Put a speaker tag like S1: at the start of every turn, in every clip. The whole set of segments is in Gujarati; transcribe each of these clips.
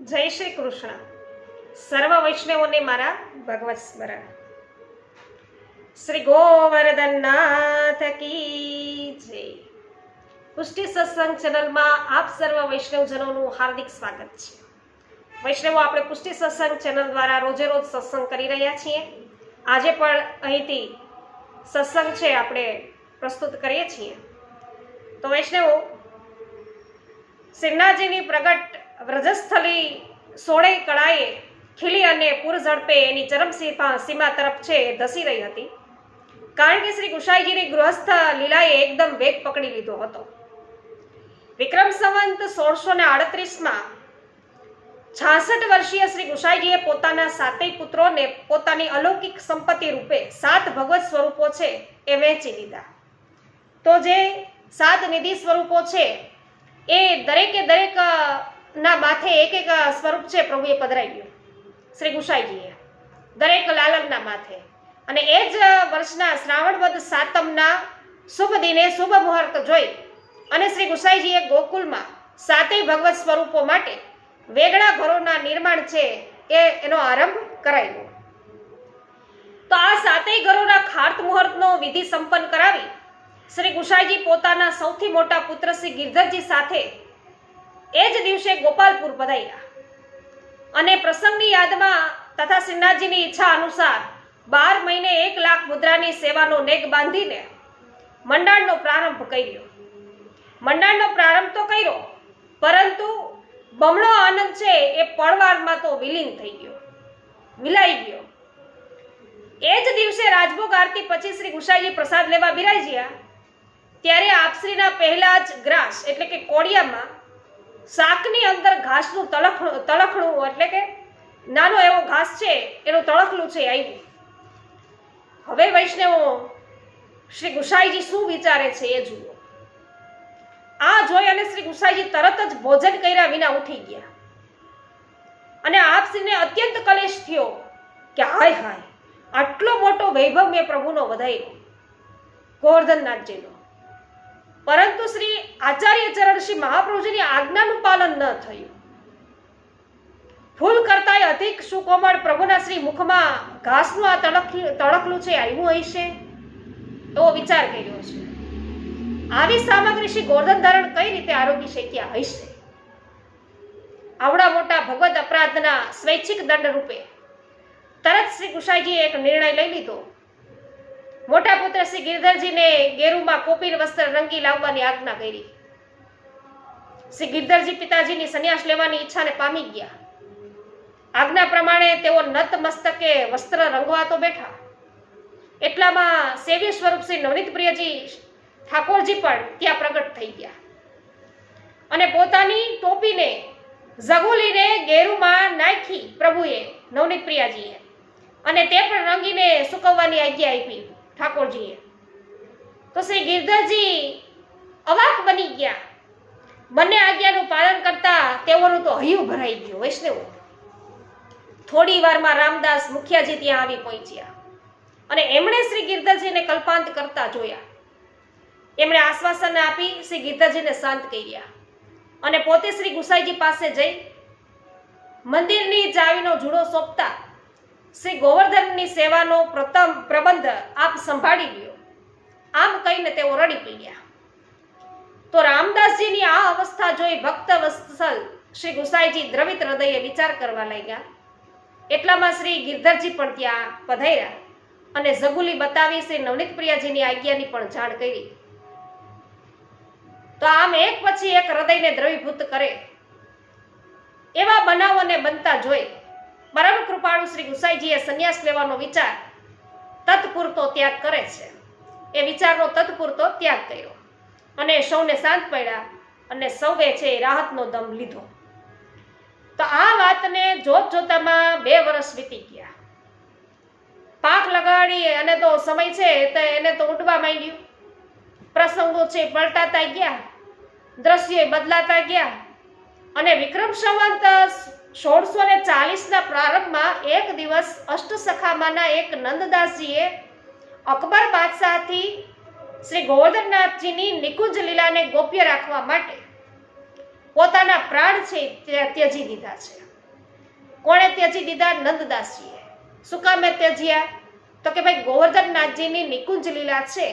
S1: જય શ્રી કૃષ્ણ. સર્વ વૈષ્ણવોને મારા ભગવત સ્મરણ. શ્રી ગોવર્ધનનાથ કી જય. પુષ્ટિ સત્સંગ ચેનલમાં આપ સર્વ વૈષ્ણવજનોનું હાર્દિક સ્વાગત છે. વૈષ્ણવો, આપણે પુષ્ટિ સત્સંગ ચેનલ દ્વારા રોજે રોજ સત્સંગ કરી રહ્યા છીએ. આજે પણ અહીંથી સત્સંગ છે આપણે પ્રસ્તુત કરીએ છીએ. તો વૈષ્ણવો, શ્રીનાથજીની પ્રગટ વ્રજસ્થલી સોળે કળાએ ખીલી અને પૂર ઝડપે એની ચરમ સીમા તરફ છે ધસી રહી હતી. કારણ કે શ્રી ગુસાઈજીની ગૃહસ્થ લીલાએ એકદમ વેગ પકડી લીધો હતો. વિક્રમ સંવંત 1638માં 66 વર્ષીય શ્રી ગુસાઈજીએ પોતાના સાતેય પુત્રોને પોતાની અલૌકિક સંપત્તિ રૂપે 7 ભગવત સ્વરૂપો છે એ વહેંચી લીધા. તો જે 7 નિધિ સ્વરૂપો છે એ દરેકે દરેક ના માથે એક એક સ્વરૂપ છે પ્રભુએ પધરાવ્યું શ્રી ગુસાઈજીએ, દરેક લાલનના માથે. અને એ જ વર્ષના શ્રાવણ વદ સાતમના શુભ દિને શુભ મુહૂર્ત જોઈ અને શ્રી ગુસાઈજીએ ગોકુલમાં 7 ભગવત સ્વરૂપો માટે વેગળા ઘરોના નિર્માણ છે એનો આરંભ કરાવ્યો. તો આ 7 ઘરોના ખાર્ત મુહૂર્તનો વિધિ સંપન્ન કરાવી શ્રી ગુસાઈજી પોતાના સૌથી મોટા પુત્ર શ્રી ગિરધરજી સાથે એ જ દિવસે ગોપાલપુર પધાર્યા. અને પ્રસંગની યાદમાં તથા શ્રીનાથજીની ઈચ્છા અનુસાર 12 મહિને 1 લાખ મુદ્રાની સેવાનો નેગ બાંધીને મંડાણનો પ્રારંભ કર્યો. મંડાણનો પ્રારંભ તો કર્યો, પરંતુ બમણો આનંદ છે એ પળવારમાં તો વિલીન થઈ ગયો, વિલાઈ ગયો. એ જ દિવસે રાજભોગ આરતી પછી શ્રી ગુસાઈજી પ્રસાદ લેવા બિરાજ્યા ત્યારે આપશ્રીના પહેલા જ ગ્રાસ એટલે કે કોડિયામાં શાકની અંદર ઘાસનું તળખણું એટલે કે નાનો એવો ઘાસ છે એનું તળખલું છે આવ્યું. હવે વૈષ્ણવો, શ્રી ગુસાઈજી શું વિચારે છે એ જુઓ. આ જોઈ અને શ્રી ગુસાઈજી તરત જ ભોજન કર્યા વિના ઉઠી ગયા. અને આપશ્રીને અત્યંત કલેશ થયો કે હાય હાય, આટલો મોટો વૈભવ મેં પ્રભુનો વધાર્યો, ગોવર્ધનનાથજીનો, પરંતુ શ્રી આચાર્ય ચરણ શ્રી મહાપ્રભુજીની આજ્ઞાનું પાલન ન થયું. ફૂલ કરતાંય અધિક સુકોમળ પ્રભુના શ્રી મુખમાં ઘાસનું આ તળખલું છે આવ્યું હશે એવો વિચાર કર્યો છે. આવી સામગ્રી શ્રી ગોવર્ધન ધારણ કઈ રીતે આરોગી શક્યા હશે? આવડા મોટા ભગવત અપરાધના સ્વૈચ્છિક દંડ રૂપે તરત શ્રી ગુસાઈજીએ એક નિર્ણય લઈ લીધો. મોટા પુત્ર શ્રી ગિરધરજીને ગેરુમાં કોપીન વસ્ત્ર રંગી લાવવાની આજ્ઞા કરી. શ્રી ગિરધરજી પિતાજીની સંન્યાસ લેવાની ઈચ્છાને પામી ગયા. આજ્ઞા પ્રમાણે તેઓ નત મસ્તકે વસ્ત્ર રંગવા તો બેઠા. એટલામાં સેવ્ય સ્વરૂપ શ્રી નવનીત પ્રિયજી ઠાકોરજી પણ ત્યાં પ્રગટ થઈ ગયા અને પોતાની ટોપીને ઝગુલીને ગેરુમાં નાખી પ્રભુએ, નવનીત પ્રિયાજીએ, અને તે પણ રંગીને સુકવવાની આજ્ઞા આપી ઠાકોરજીએ. તો શ્રી ગિરધરજી અવાક બની ગયા. બંને આજ્ઞાનું પાલન કરતા તેઓનું તો હૈયું ભરાઈ ગયું. વૈષ્ણવો, થોડી વારમાં રામદાસ મુખિયાજી ત્યાં આવી પહોંચ્યા અને એમણે શ્રી ગિરધરજીને કલ્પાંત કરતા જોયા. એમણે આશ્વાસન આપી શ્રી ગિરધરજીને શાંત કર્યા અને પોતે શ્રી ગુસાઈજી પાસે જઈ મંદિરની ચાવીનો જુડો સોંપતા શ્રી ગોવર્ધનની સેવાનો પ્રબંધ આપ સંભાળી લ્યો, આમ કહીને તેઓ રડી પડ્યા. તો રામદાસજીની આ અવસ્થા જોઈ ભક્ત વત્સલ શ્રી ગુસાઈજી દ્રવિત હૃદયે વિચાર કરવા લાગ્યા. એટલામાં શ્રી ગિરધરજી પણ ત્યાં પધાર્યા અને ઝગુલી બતાવી શ્રી નવનીત પ્રિયાજીની આજ્ઞાની પણ જાણ કરી. તો આમ એક પછી એક હૃદયને દ્રવીભૂત કરે એવા બનાવોને બનતા જોઈ પરમ કૃપાળુ શ્રી ગુસાઈજીએ સંન્યાસ લેવાનો વિચાર તત્પૂરતો ત્યાગ કરે છે. એ વિચારનો તત્પૂરતો ત્યાગ કર્યો અને સૌને શાંત પડ્યા અને સૌએ છે રાહતનો દમ લીધો. તો આ વાતને જોત જોતામાં 2 વર્ષ વીતી ગયા. પાંખ લગાડી અને તો સમય છે તો એને તો ઉડવા માંડ્યું. પ્રસંગો છે પલટાતા ગયા, દ્રશ્યો બદલાતા ગયા અને વિક્રમ સંવંત 1640ના પ્રારંભમાં એક દિવસ અષ્ટસખામાંના એક નંદદાસજીએ અકબર બાદશાહથી શ્રી ગોવર્ધનનાથજીની નિકુંજ લીલાને ગોપ્ય રાખવા માટે પોતાના પ્રાણ છે તે ત્યજી દીધા છે. કોણે ત્યજી દીધા? નંદદાસજીએ. શું કામે ત્યજ્યા? તો કે ભાઈ ગોવર્ધનનાથજીની નિકુંજ લીલા છે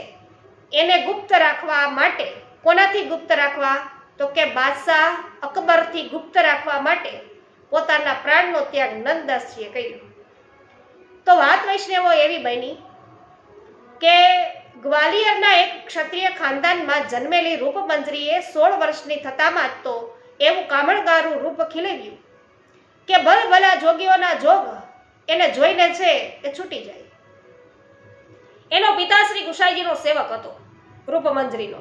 S1: એને ગુપ્ત રાખવા માટે. કોનાથી ગુપ્ત રાખવા? તો કે બાદશાહ અકબરથી ગુપ્ત રાખવા માટે પોતાના પ્રાણનો ત્યાગ નંદદાસજીએ કર્યો. તો વાત વૈષ્ણવો એવી બની કે ગ્વાલિયરના એક ક્ષત્રિય ખાનદાનમાં જન્મેલી રૂપમંજરીએ 16 વર્ષની થતામાં જ તો એવું કામણગારું રૂપ ખીલવ્યું કે ભલભલા જોગીઓના જોગ એને જોઈને છે એ છૂટી જાય. એનો પિતા શ્રી ગુસાઈજીનો સેવક હતો રૂપમંજરીનો,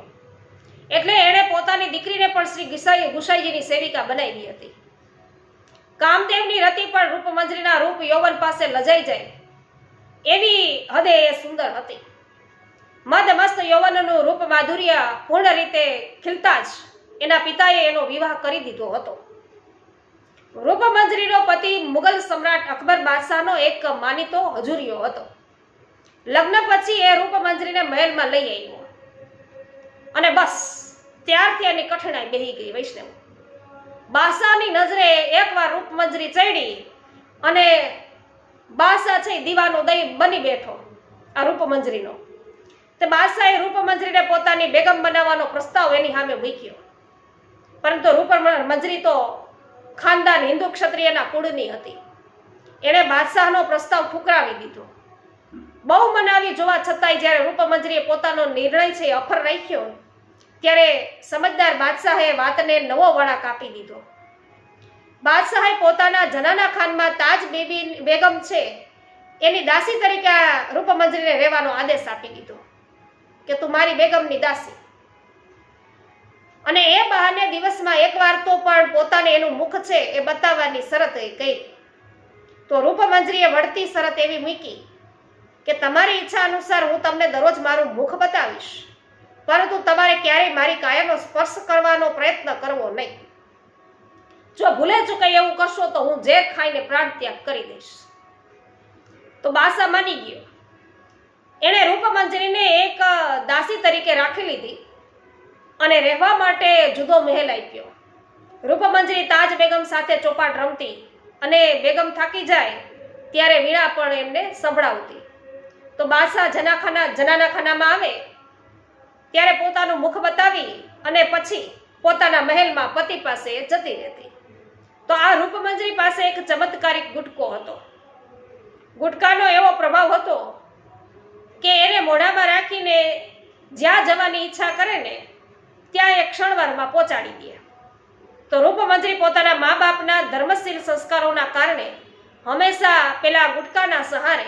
S1: એટલે એણે પોતાની દીકરીને પણ શ્રી ગુસાઈજીની સેવિકા બનાવી હતી. કામદેવની રતિ પણ રૂપમંજરીના રૂપ યૌવન પાસે લજાઈ જાય એવી હદે એ સુંદર હતી. મદ મસ્ત યૌવનનું રૂપ માધુર્ય પૂર્ણ રીતે ખીલતા જ એના પિતાએ એનો વિવાહ કરી દીધો હતો. રૂપમંજરીનો પતિ મુગલ સમ્રાટ અકબર બાદશાહનો એક માનીતો હજુરિયો હતો. લગ્ન પછી એ રૂપમંજરીને મહેલમાં લઈ આવ્યો અને બસ ત્યારથી એની કઠણાઈ બેહી ગઈ. વૈષ્ણવ બાદશાહની નજરે એકવાર રૂપમંજરી ચડી અને બાદશાહ છે દીવાનો દઈ બની બેઠો આ રૂપમંજરીનો. તે બાદશાહે રૂપમંજરીને પોતાની બેગમ બનાવવાનો પ્રસ્તાવ એની સામે મૂક્યો, પરંતુ રૂપમંજરી તો ખાનદાન હિન્દુ ક્ષત્રિયના કુળની હતી. એણે બાદશાહનો પ્રસ્તાવ ઠુકરાવી દીધો. બહુ મનાવી જોવા છતાંય જ્યારે રૂપમંજરીએ પોતાનો નિર્ણય છે અફર રાખ્યો ત્યારે સમજદાર બાદશાહે વાતને નવો વળાંક આપી દીધો. બાદશાહે પોતાના જનાના ખાનમાં તાજ બેગમ છે એની દાસી તરીકે રૂપમંજરીને રહેવાનો આદેશ આપી દીધો કે તું મારી બેગમની દાસી. અને એ બહાને દિવસમાં એકવાર તો પણ પોતાને એનું મુખ છે એ બતાવવાની શરત કરી. તો રૂપમંજરીએ વળતી શરત એવી મૂકી કે તમારી ઈચ્છા અનુસાર હું તમને દરરોજ મારું મુખ બતાવીશ, પરંતુ તમારે ક્યારેય મારી કાયાનો સ્પર્શ કરવાનો પ્રયત્ન કરવો નહીં. જો ભૂલે ચૂકે એવું કરશો તો હું ઝેર ખાઈને પ્રાણ ત્યાગ કરી દઈશ. તો બાદશાહ માની ગયો. એણે રૂપમંજરીને એક દાસી તરીકે રાખી લીધી અને રહેવા માટે જુદો મહેલ આપ્યો. રૂપમંજરી તાજ બેગમ સાથે ચોપાટ રમતી અને બેગમ થાકી જાય ત્યારે વીણા પણ એમને સંભળાવતી. તો બાદશાહ જનાના ખાનામાં આવે ત્યારે પોતાનું મુખ બતાવી અને પછી પોતાના મહેલમાં પતિ પાસે જતી રહેતી. તો આ રૂપમંજરી પાસે એક ચમત્કારિક ગુટકો હતો. ગુટકાનો એવો પ્રભાવ હતો કે એને મોઢામાં રાખીને જ્યાં જવાની ઈચ્છા કરે ને ત્યાં એક ક્ષણવારમાં પહોંચાડી દે. તો રૂપમંજરી પોતાના મા બાપના ધર્મશીલ સંસ્કારોના કારણે હંમેશા પેલા ગુટકાના સહારે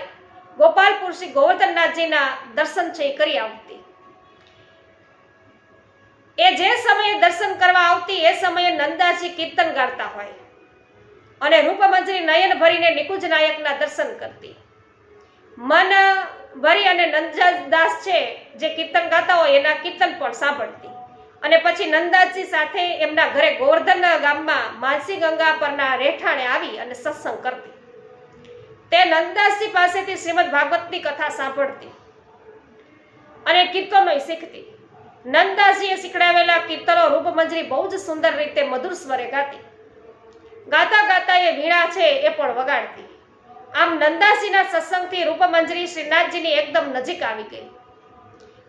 S1: ગોપાલપુર શ્રી ગોવર્ધનનાથજીના દર્શન છે કરી આવતી. એ જે સમયે દર્શન કરવા આવતી એ સમયે નંદાજી કીર્તન ગાતા હોય અને રૂપમંજરી નયન ભરીને નિકુંજ નાયકના દર્શન કરતી. મન ભરી અને નંદદાસ છે જે કીર્તન ગાતા હોય એના કીર્તન પણ સાંભળતી અને પછી નંદાજી સાથે એમના ઘરે ગોવર્ધન ગામમાં માનસી ગંગા પરના રહેઠાણે આવી અને સત્સંગ કરતી. તે નંદદાસજી પાસેથી શ્રીમદ ભાગવતની કથા સાંભળતી અને કીર્તનો શીખતી. નંદદાસજીએ શીખડાવેલા કીર્તનો રૂપમંજરી બહુ જ સુંદર રીતે મધુર સ્વરે ગાતી. ગાતા ગાતા એ વીણા છે એ પણ વગાડતી. આમ નંદાજીના સત્સંગથી રૂપમંજરી શ્રીનાથજીની એકદમ નજીક આવી ગઈ.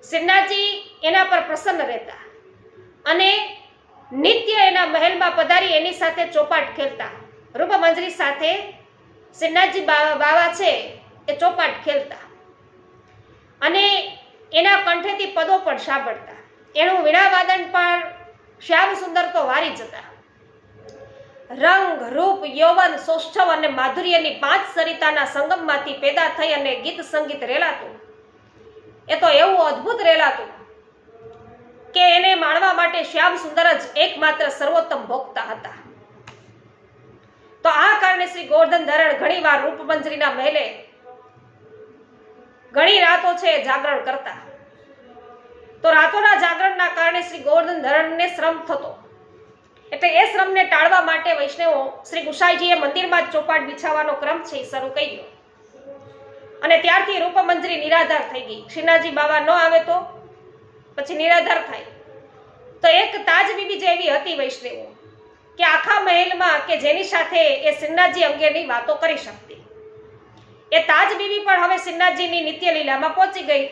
S1: શ્રીનાથજી એના પર પ્રસન્ન રહેતા અને નિત્ય એના મહેલમાં પધારી એની સાથે ચોપાટ ખેલતા. રૂપમંજરી સાથે શ્રીનાથજી બાવા છે એ ચોપાટ ખેલતા અને એના કંઠેથી પદો પણ સાંભળતા. એનું વીણાવાદન પણ શ્યામ સુંદર તો વારી જતા. રંગ રૂપ યૌવન સૌષ્ઠવ અને માધુર્યની 5 સરિતાના સંગમમાંથી પેદા થઈ અને ગીત સંગીત રેલાતું. એ તો એવું અદ્ભુત રેલાતું કે એને માણવા માટે શ્યામ સુંદર જ એકમાત્ર સર્વોત્તમ ભોગતા હતા. તો આ કારણે શ્રી ગોવર્ધન ધરણ ઘણી વાર રૂપમંજરીના મહેલે ઘણી રાતો છે જાગરણ કરતા. તો રાતોના જાગરણના કારણે શ્રી ગોવર્ધન ધરણને શ્રમ થતો. એટલે એ શ્રમને ટાળવા માટે વૈષ્ણવો શ્રી ગુસાઈજીએ મંદિરમાં જ ચોપાટ બિછાવવાનો ક્રમ છે એ શરૂ કર્યો અને ત્યારથી રૂપમંજરી નિરાધાર થઈ ગઈ. શ્રીનાથજી બાવા ન આવે તો પછી નિરાધાર થાય. તો એક તાજ બીબી જેવી હતી વૈષ્ણવો કે આખા મહેલમાં કે જેની સાથે એ શ્રીનાથજી અંગેની વાતો કરી શકતી. એ તાજ બીવી પણ હવે શ્રીનાથજીની નિત્ય લીલામાં પહોંચી ગઈ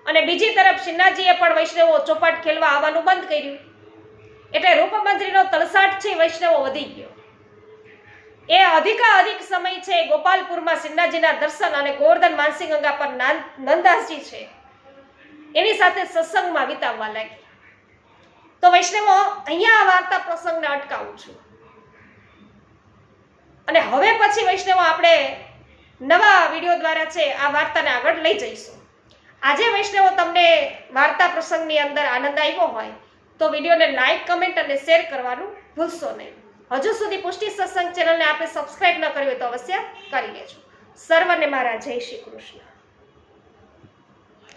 S1: અને બીજી તરફ શ્રીનાથજીએ પણ વૈષ્ણવો ચોપાટ ખેલવા આવવાનું બંધ કર્યું. એટલે રૂપમંજરીનો તલસાટ છે વૈષ્ણવો વધી ગયો. એ અધિક સમય છે ગોપાલપુરમાં શ્રીનાથજીના દર્શન અને ગોવર્ધન માનસિંહ ગંગા પર નંદાસજી છે એની સાથે સત્સંગમાં વિતાવવા લાગી. તો વૈષ્ણવો અહીંયા આ વાર્તા પ્રસંગને અટકાવું છું અને હવે પછી વૈષ્ણવો આપણે નવા વિડીયો દ્વારા છે આ વાર્તાને આગળ લઈ જઈશું. આજે વૈષ્ણવો તમને વાર્તા પ્રસંગની અંદર આનંદ આવ્યો હોય તો વિડીયોને લાઈક, કમેન્ટ અને શેર કરવાનું ભૂલશો નહીં. હજુ સુધી પુષ્ટિ સત્સંગ ચેનલને આપણે સબસ્ક્રાઇબ ન કરી હોય તો અવશ્ય કરી લેજો. સર્વને મારા જય શ્રી કૃષ્ણ.